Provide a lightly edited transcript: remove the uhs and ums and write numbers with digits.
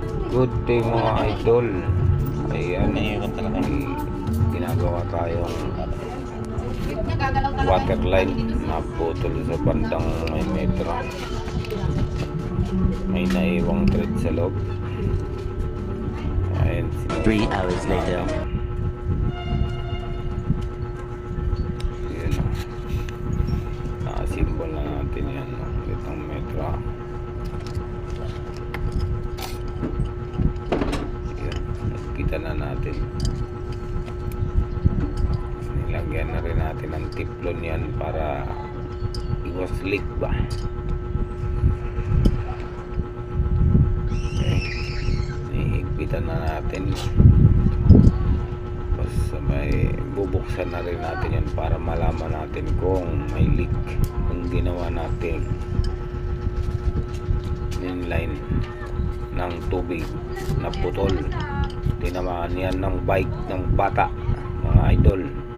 Good day mga idol. Ayan, may ginagawa tayong waterline na putol sa bandang may metro. May naiwang thread sa loob. Ayan, 3 hours later. Ayan, nakasimbol na natin yan, itong metro. Kita na natin, nilagyan na rin natin ng tiplon yan para iwas leak ba. Okay, ihigpitan na natin, tapos may bubuksan na rin natin yan para malaman natin kung may leak kung ginawa natin inline ng tubig na putol. Tinamaan yan ng bike ng bata mga idol.